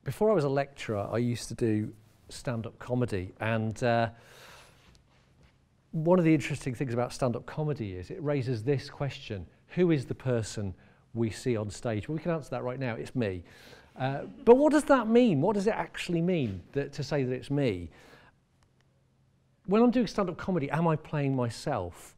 before I was a lecturer, I used to do stand-up comedy, and one of the interesting things about stand-up comedy is it raises this question: who is the person we see on stage? Well, we can answer that right now. It's me. But what does that mean? What does it actually mean to say that it's me? When I'm doing stand-up comedy, am I playing myself?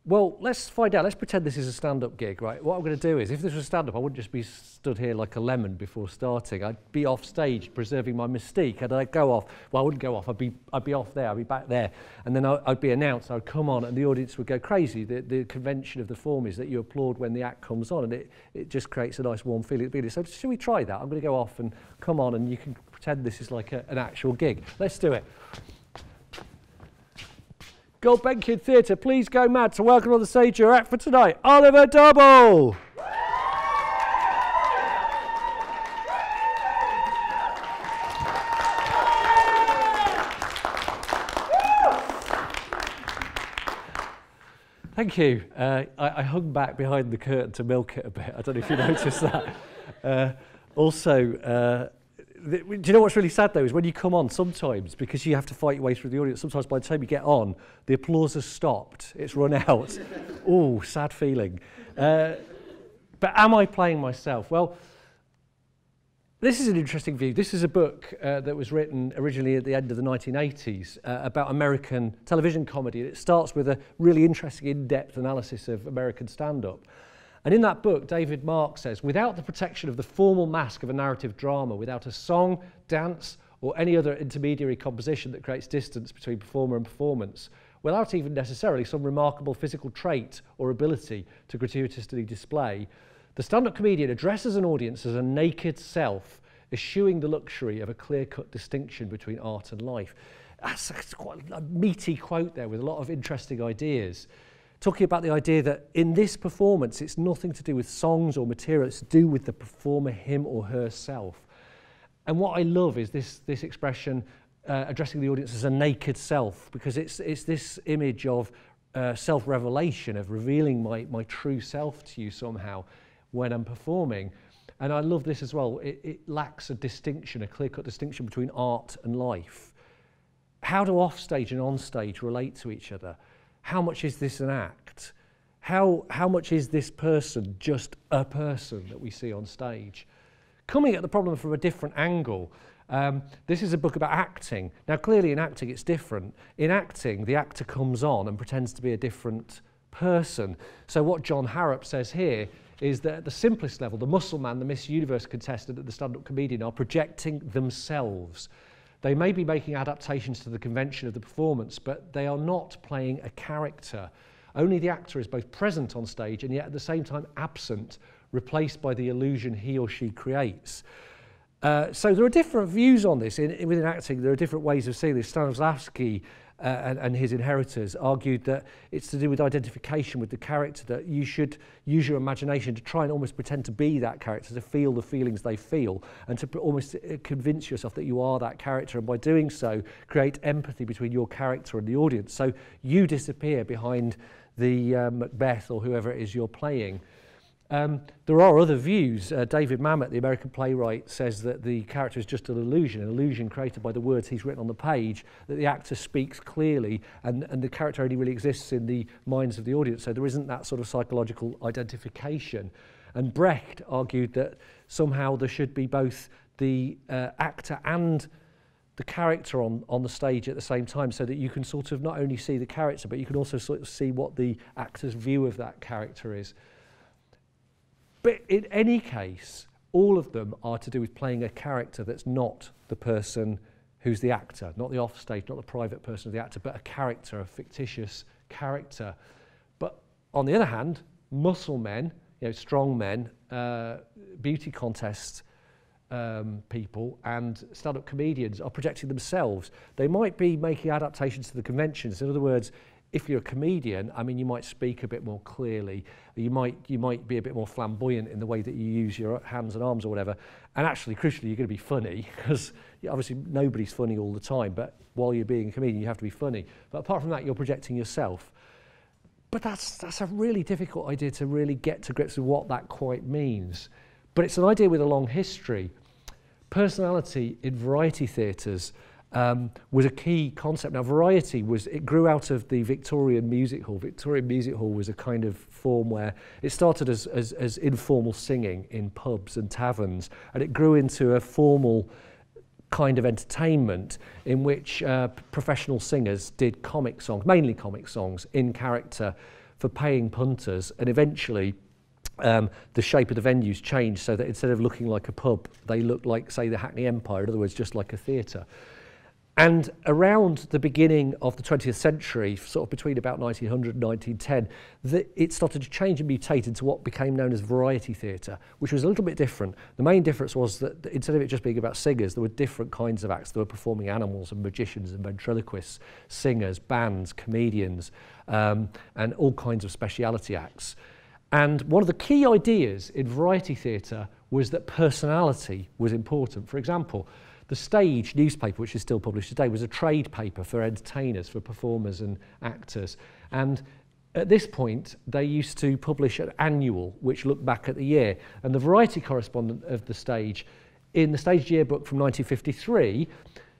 Well, let's find out. Let's pretend this is a stand-up gig, right? What I'm going to do is, if this was stand-up, I wouldn't just be stood here like a lemon before starting. I'd be off stage, preserving my mystique, and I'd go off. Well, I wouldn't go off. I'd be off there. I'd be back there, and then I'd be announced. I'd come on, and the audience would go crazy. The convention of the form is that you applaud when the act comes on, and it just creates a nice warm feeling. So, should we try that? I'm going to go off and come on, and you can pretend this is like an actual gig. Let's do it. Gulbenkian Theatre, please go mad to welcome on the stage your act for tonight, Oliver Double. Thank you. I hung back behind the curtain to milk it a bit. I don't know if you noticed that. Do you know what's really sad though is when you come on sometimes, because you have to fight your way through the audience, sometimes by the time you get on, the applause has stopped, it's run out. Oh, sad feeling. But am I playing myself? Well, this is an interesting view. This is a book that was written originally at the end of the 1980s about American television comedy. It starts with a really interesting in-depth analysis of American stand-up. And in that book, David Mark says, without the protection of the formal mask of a narrative drama, without a song, dance, or any other intermediary composition that creates distance between performer and performance, without even necessarily some remarkable physical trait or ability to gratuitously display, the stand-up comedian addresses an audience as a naked self, eschewing the luxury of a clear-cut distinction between art and life. That's quite a meaty quote there with a lot of interesting ideas. Talking about the idea that in this performance, it's nothing to do with songs or material, it's to do with the performer, him or herself. And what I love is this expression, addressing the audience as a naked self, because it's this image of self-revelation, of revealing my true self to you somehow when I'm performing. And I love this as well. It lacks a distinction, a clear-cut distinction between art and life. How do offstage and onstage relate to each other? How much is this an act? How much is this person just a person that we see on stage? Coming at the problem from a different angle, this is a book about acting. Now, clearly in acting it's different. In acting, the actor comes on and pretends to be a different person. So what John Harrop says here is that at the simplest level, the muscle man, the Miss Universe contestant and the stand-up comedian are projecting themselves. They may be making adaptations to the convention of the performance, but they are not playing a character. Only the actor is both present on stage and yet at the same time absent, replaced by the illusion he or she creates. So there are different views on this. Within acting, there are different ways of seeing this. Stanislavski and his inheritors argued that it's to do with identification with the character, that you should use your imagination to try and almost pretend to be that character, to feel the feelings they feel, and to almost convince yourself that you are that character, and by doing so, create empathy between your character and the audience. So you disappear behind the Macbeth or whoever it is you're playing. There are other views. David Mamet, the American playwright, says that the character is just an illusion created by the words he's written on the page, that the actor speaks clearly and the character only really exists in the minds of the audience, so there isn't that sort of psychological identification. And Brecht argued that somehow there should be both the actor and the character on the stage at the same time, so that you can sort of not only see the character, but you can also sort of see what the actor's view of that character is. But in any case, all of them are to do with playing a character that's not the person who's the actor, not the offstage, not the private person of the actor, but a character, a fictitious character. But on the other hand, muscle men, strong men, beauty contest people and stand-up comedians are projecting themselves. They might be making adaptations to the conventions. In other words, if you're a comedian, I mean, you might speak a bit more clearly. You might be a bit more flamboyant in the way that you use your hands and arms or whatever. And actually, crucially, you're going to be funny, because obviously nobody's funny all the time. But while you're being a comedian, you have to be funny. But apart from that, you're projecting yourself. But that's a really difficult idea to really get to grips with what that quite means. But it's an idea with a long history. personality in variety theatres was a key concept. Now, variety it grew out of the Victorian music hall. Victorian music hall was a kind of form where it started as informal singing in pubs and taverns, and it grew into a formal kind of entertainment in which professional singers did comic songs, mainly comic songs, in character for paying punters, and eventually the shape of the venues changed so that instead of looking like a pub, they looked like, say, the Hackney Empire, in other words, just like a theatre. And around the beginning of the 20th century, sort of between about 1900 and 1910, it started to change and mutate into what became known as variety theatre, which was a little bit different. The main difference was that instead of it just being about singers, there were different kinds of acts. There were performing animals and magicians and ventriloquists, singers, bands, comedians, and all kinds of speciality acts. And one of the key ideas in variety theatre was that personality was important. For example, the Stage newspaper, which is still published today, was a trade paper for entertainers, for performers and actors. And at this point, they used to publish an annual, which looked back at the year. And the variety correspondent of the Stage, in the Stage yearbook from 1953,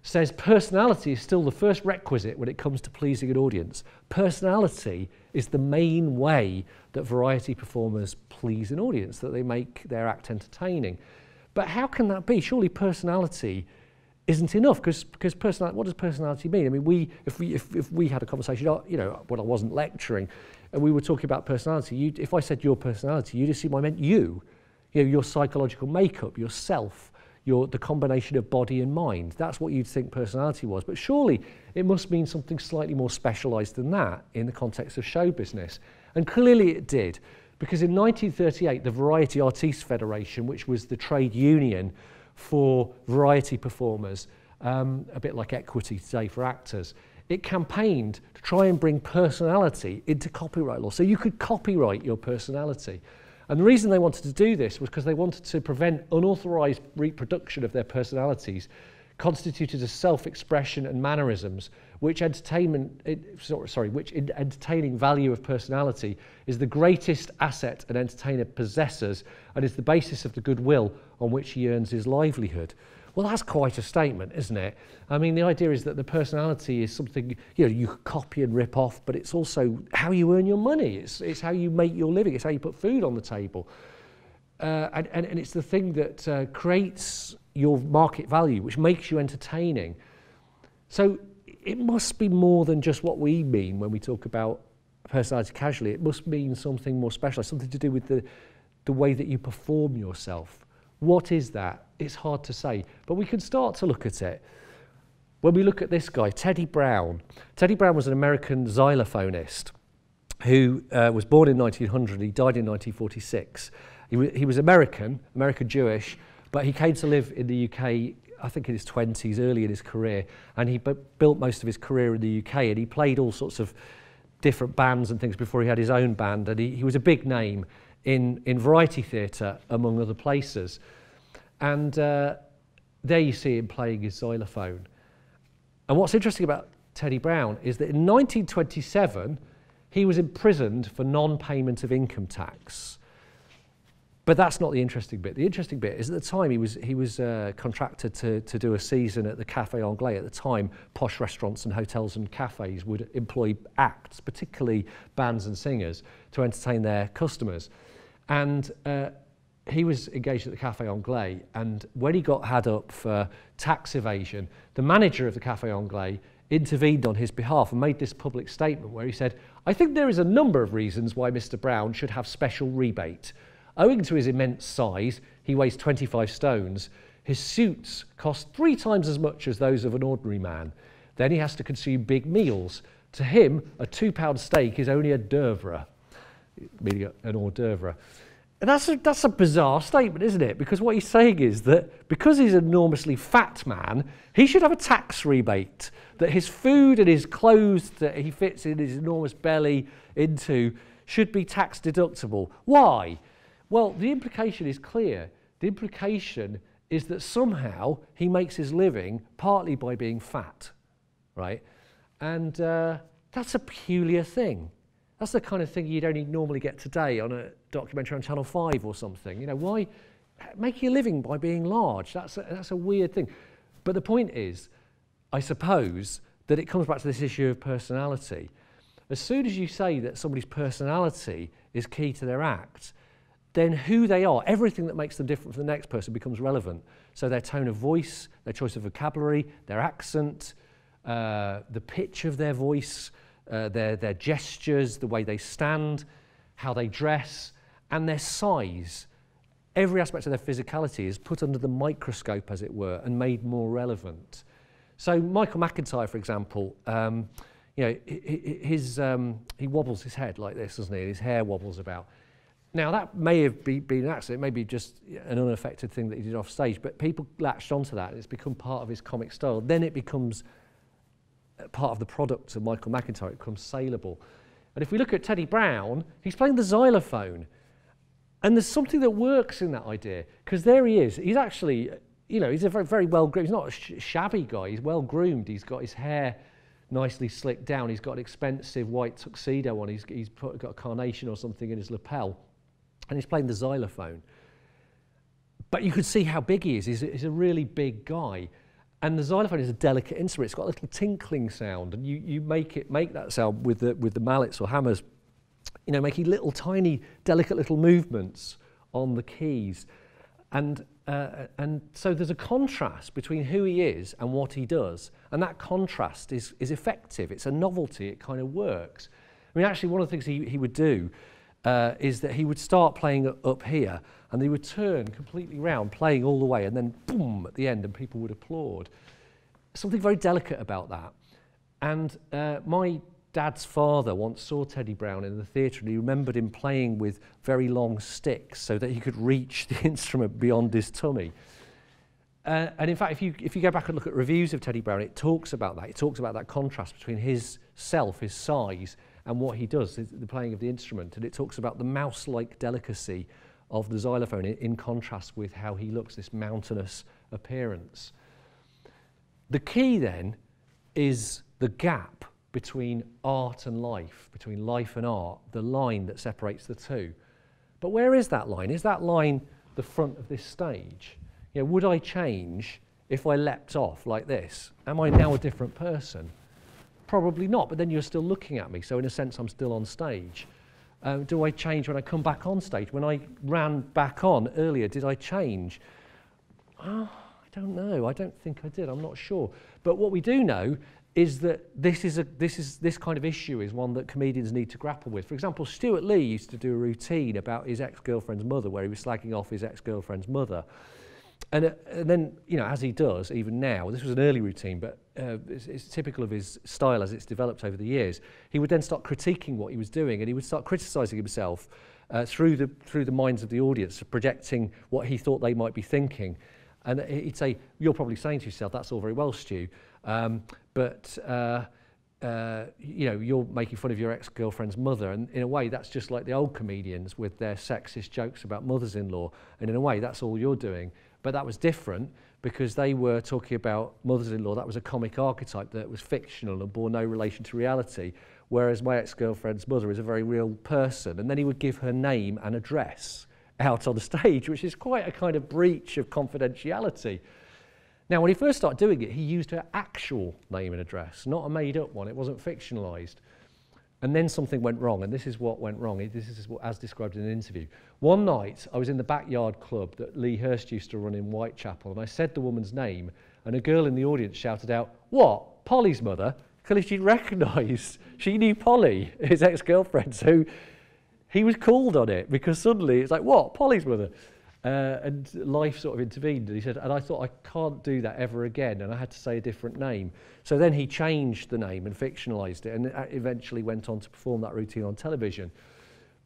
says personality is still the first requisite when it comes to pleasing an audience. Personality is the main way that variety performers please an audience, that they make their act entertaining. But how can that be? Surely personality isn't enough, because personality, what does personality mean? I mean, if we had a conversation, you know, when I wasn't lecturing, and we were talking about personality, if I said your personality, you'd assume I meant you know, your psychological makeup, yourself, the combination of body and mind. That's what you'd think personality was. But surely it must mean something slightly more specialised than that in the context of show business. And clearly it did. Because in 1938, the Variety Artistes Federation, which was the trade union for variety performers, a bit like Equity today for actors, it campaigned to try and bring personality into copyright law. So you could copyright your personality. And the reason they wanted to do this was because they wanted to prevent unauthorised reproduction of their personalities constituted as self-expression and mannerisms, which entertaining value of personality is the greatest asset an entertainer possesses and is the basis of the goodwill on which he earns his livelihood. Well, that's quite a statement, isn't it? I mean, the idea is that the personality is something, you know, you could copy and rip off, but it's also how you earn your money. It's how you make your living. It's how you put food on the table. And it's the thing that creates your market value, which makes you entertaining. So it must be more than just what we mean when we talk about personality casually. It must mean something more special, something to do with the way that you perform yourself. What is that? It's hard to say, but we can start to look at it. When we look at this guy, Teddy Brown. Teddy Brown was an American xylophonist who was born in 1900. He died in 1946. He was American Jewish, but he came to live in the UK, I think in his 20s, early in his career, and he built most of his career in the UK, and he played all sorts of different bands and things before he had his own band, and he was a big name in variety theatre, among other places. And there you see him playing his xylophone. And what's interesting about Teddy Brown is that in 1927, he was imprisoned for non-payment of income tax. But that's not the interesting bit. The interesting bit is at the time he was contracted to do a season at the Café Anglais. At the time, posh restaurants and hotels and cafes would employ acts, particularly bands and singers, to entertain their customers. And he was engaged at the Café Anglais, and when he got had up for tax evasion, the manager of the Café Anglais intervened on his behalf and made this public statement where he said, "I think there is a number of reasons why Mr. Brown should have special rebate. Owing to his immense size, he weighs 25 stones, his suits cost 3 times as much as those of an ordinary man. Then he has to consume big meals. To him, a £2 steak is only a d'oeuvre," meaning an hors d'oeuvre. And that's a bizarre statement, isn't it? Because what he's saying is that because he's an enormously fat man, he should have a tax rebate, that his food and his clothes that he fits in his enormous belly into should be tax deductible. Why? Well, the implication is clear. The implication is that somehow he makes his living partly by being fat, right? And that's a peculiar thing. That's the kind of thing you'd only normally get today on a documentary on Channel 5 or something. You know, why? making a living by being large. That's a weird thing. But the point is, I suppose, that it comes back to this issue of personality. As soon as you say that somebody's personality is key to their act, then who they are, everything that makes them different from the next person becomes relevant. So their tone of voice, their choice of vocabulary, their accent, the pitch of their voice, their gestures, the way they stand, how they dress, and their size. Every aspect of their physicality is put under the microscope, as it were, and made more relevant. So Michael McIntyre, for example, he wobbles his head like this, doesn't he? And his hair wobbles about. Now, that may have been an accident, maybe just an unaffected thing that he did off stage, but people latched onto that, and it's become part of his comic style. Then it becomes part of the product of Michael McIntyre, it becomes saleable. And if we look at Teddy Brown, he's playing the xylophone. And there's something that works in that idea, because there he is. He's actually, he's a very, very well-groomed, he's not a shabby guy, he's well-groomed, he's got his hair nicely slicked down, he's got an expensive white tuxedo on, he's got a carnation or something in his lapel. And he's playing the xylophone. But you could see how big he is. He's a really big guy. And the xylophone is a delicate instrument. It's got a little tinkling sound. And you make that sound with the mallets or hammers, making little tiny, delicate little movements on the keys. And so there's a contrast between who he is and what he does. And that contrast is effective. It's a novelty. It kind of works. I mean, actually, one of the things he would do is that he would start playing up here and he would turn completely round, playing all the way, and then boom at the end, and people would applaud. Something very delicate about that. And my dad's father once saw Teddy Brown in the theatre, and he remembered him playing with very long sticks so that he could reach the instrument beyond his tummy. And in fact, if you go back and look at reviews of Teddy Brown, it talks about that. It talks about that contrast between his self, his size, and what he does, the playing of the instrument. And it talks about the mouse-like delicacy of the xylophone in contrast with how he looks, this mountainous appearance. The key then is the gap between art and life, between life and art, the line that separates the two. But where is that line? Is that line the front of this stage? Would I change if I leapt off like this? Am I now a different person? Probably not, but then you're still looking at me, so in a sense I'm still on stage. Do I change when I come back on stage? When I ran back on earlier, did I change? I don't know. I don't think I did. I'm not sure. But what we do know is that this kind of issue is one that comedians need to grapple with. For example, Stuart Lee used to do a routine about his ex-girlfriend's mother, where he was slagging off his ex-girlfriend's mother. And then, as he does, even now, this was an early routine, but it's typical of his style as it's developed over the years, he would then start critiquing what he was doing, and he would start criticising himself through the minds of the audience, projecting what he thought they might be thinking. And he'd say, you're probably saying to yourself, that's all very well, Stu, but you're making fun of your ex-girlfriend's mother, and in a way that's just like the old comedians with their sexist jokes about mothers-in-law, and in a way that's all you're doing. But that was different because they were talking about mothers-in-law. That was a comic archetype that was fictional and bore no relation to reality, whereas my ex-girlfriend's mother is a very real person. And then he would give her name and address out on the stage, which is quite a kind of breach of confidentiality. Now, when he first started doing it, he used her actual name and address, not a made-up one. It wasn't fictionalised. And then something went wrong, and this is what went wrong. This is what, as described in an interview. One night, I was in the backyard club that Lee Hurst used to run in Whitechapel, and I said the woman's name, and a girl in the audience shouted out, "What, Polly's mother?" Because she recognised, she knew Polly, his ex-girlfriend, so he was called on it, because suddenly it's like, "What, Polly's mother?" And life sort of intervened, and he said, and I thought, I can't do that ever again, and I had to say a different name. So then he changed the name and fictionalised it, and eventually went on to perform that routine on television.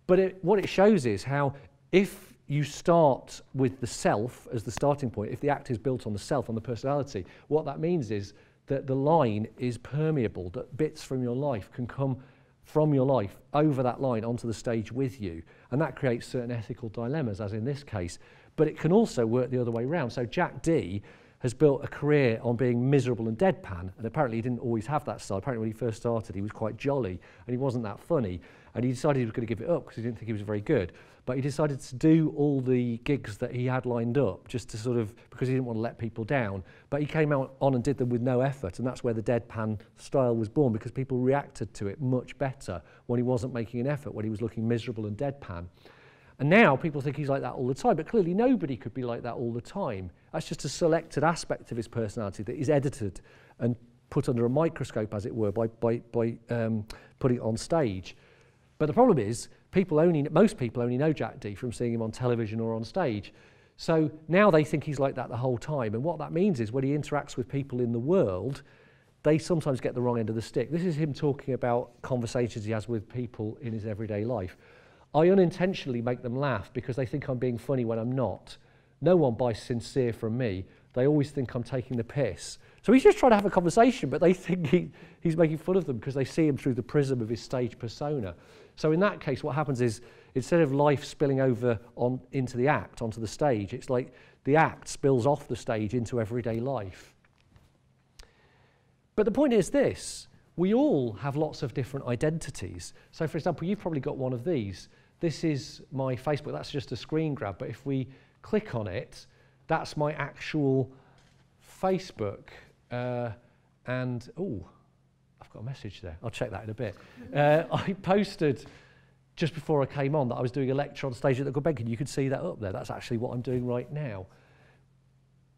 But what it shows is how if you start with the self as the starting point, if the act is built on the self, on the personality, what that means is that the line is permeable, that bits from your life can come from your life over that line onto the stage with you. And that creates certain ethical dilemmas, as in this case. But it can also work the other way around. So Jack Dee has built a career on being miserable and deadpan, and apparently he didn't always have that style. Apparently when he first started, he was quite jolly, and he wasn't that funny. And he decided he was going to give it up because he didn't think he was very good. but he decided to do all the gigs that he had lined up just to sort of, because he didn't want to let people down, but he came out on and did them with no effort, and that's where the deadpan style was born, because people reacted to it much better when he wasn't making an effort, when he was looking miserable and deadpan. And now people think he's like that all the time, but clearly nobody could be like that all the time. That's just a selected aspect of his personality that is edited and put under a microscope, as it were, by putting it on stage. But the problem is, most people only know Jack Dee from seeing him on television or on stage. So now they think he's like that the whole time. And what that means is when he interacts with people in the world, they sometimes get the wrong end of the stick. This is him talking about conversations he has with people in his everyday life. I unintentionally make them laugh because they think I'm being funny when I'm not. No one buys sincere from me. They always think I'm taking the piss. So he's just trying to have a conversation, but they think he's making fun of them because they see him through the prism of his stage persona. So in that case, what happens is, instead of life spilling over into the act, onto the stage, it's like the act spills off the stage into everyday life. But the point is this: we all have lots of different identities. So for example, you've probably got one of these. This is my Facebook. That's just a screen grab, but if we click on it, that's my actual Facebook. And, oh, I've got a message there. I'll check that in a bit. I posted just before I came on that I was doing a lecture on stage at the Gulbenkian. You could see that up there. That's actually what I'm doing right now.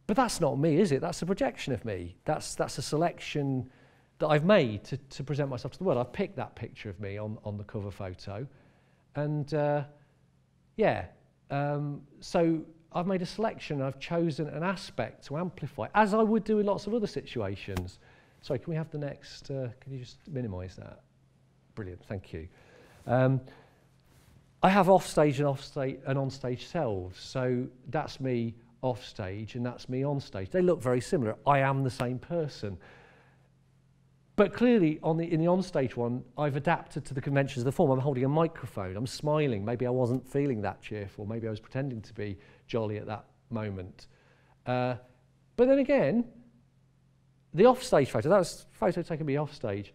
But that's not me, is it? That's a projection of me. That's a selection that I've made to present myself to the world. I've picked that picture of me on the cover photo. And so I've made a selection. I've chosen an aspect to amplify, as I would do in lots of other situations. Sorry, can we have the next, can you just minimise that? Brilliant, thank you. I have offstage and onstage selves. So that's me off stage and that's me on stage. They look very similar. I am the same person. But clearly, in the onstage one, I've adapted to the conventions of the form. I'm holding a microphone, I'm smiling. Maybe I wasn't feeling that cheerful. Maybe I was pretending to be jolly at that moment. But then again, the offstage photo, that was a photo taken me offstage.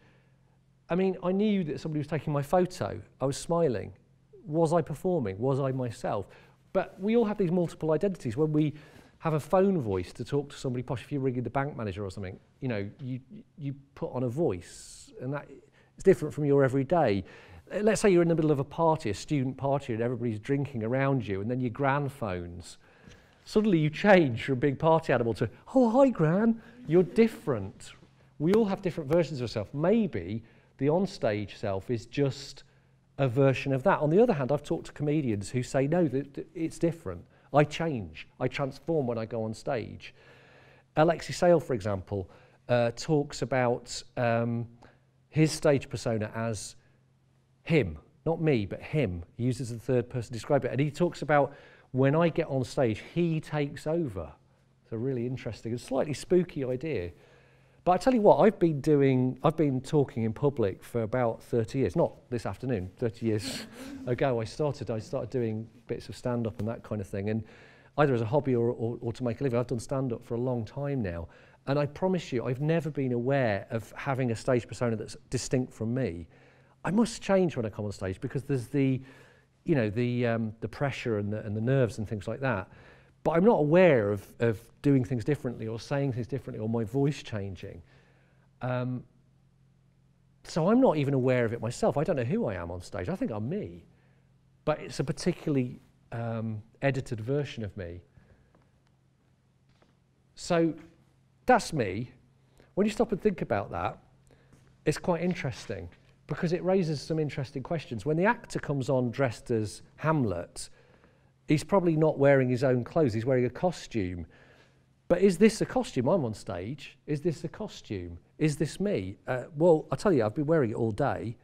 I mean, I knew that somebody was taking my photo. I was smiling. Was I performing? Was I myself? But we all have these multiple identities. When we have a phone voice to talk to somebody posh, if you're ringing the bank manager or something, you know, you put on a voice, and that is different from your everyday. Let's say you're in the middle of a party, a student party, and everybody's drinking around you, and then your gran phones. Suddenly you change from being party animal to, oh, hi, Gran. You're different. We all have different versions of ourselves. Maybe the onstage self is just a version of that. On the other hand, I've talked to comedians who say, no, that it's different. I change. I transform when I go on stage. Alexi Sale, for example, talks about his stage persona as him, not me, but him. He uses the third person to describe it. And he talks about when I get on stage, he takes over. It's a really interesting and slightly spooky idea. But I tell you what, I've been talking in public for about 30 years. Not this afternoon, 30 years ago I started doing bits of stand-up and that kind of thing. And either as a hobby or to make a living. I've done stand-up for a long time now. And I promise you, I've never been aware of having a stage persona that's distinct from me. I must change when I come on stage because there's the pressure and the nerves and things like that. But I'm not aware of doing things differently or saying things differently or my voice changing. So I'm not even aware of it myself. I don't know who I am on stage. I think I'm me. But it's a particularly edited version of me. So that's me. When you stop and think about that, it's quite interesting because it raises some interesting questions. When the actor comes on dressed as Hamlet, he's probably not wearing his own clothes, he's wearing a costume. But is this a costume? I'm on stage. Is this a costume? Is this me? Well, I'll tell you, I've been wearing it all day,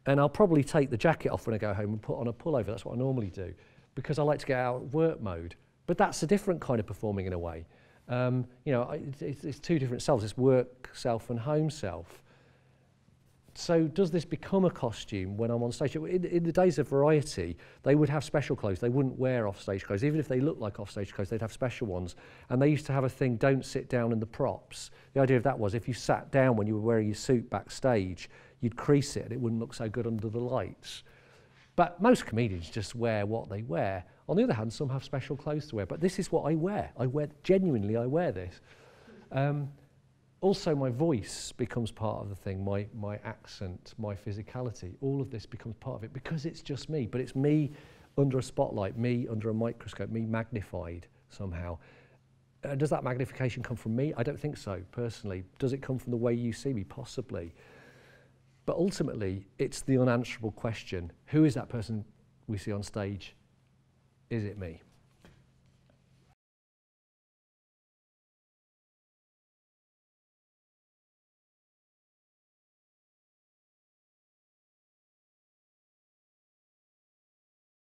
and I'll probably take the jacket off when I go home and put on a pullover. That's what I normally do, because I like to get out of work mode. But that's a different kind of performing in a way. It's two different selves. It's work self and home self. So does this become a costume when I'm on stage? In the days of variety, they would have special clothes. They wouldn't wear off-stage clothes. Even if they looked like off-stage clothes, they'd have special ones. And they used to have a thing, don't sit down in the props. The idea of that was if you sat down when you were wearing your suit backstage, you'd crease it and it wouldn't look so good under the lights. But most comedians just wear what they wear. On the other hand, some have special clothes to wear, but this is what I wear. Genuinely, I wear this. Also, my voice becomes part of the thing, my accent, my physicality, all of this becomes part of it because it's just me, but it's me under a spotlight, me under a microscope, me magnified somehow. Does that magnification come from me? I don't think so, personally. Does it come from the way you see me? Possibly. But ultimately, it's the unanswerable question. Who is that person we see on stage? Is it me?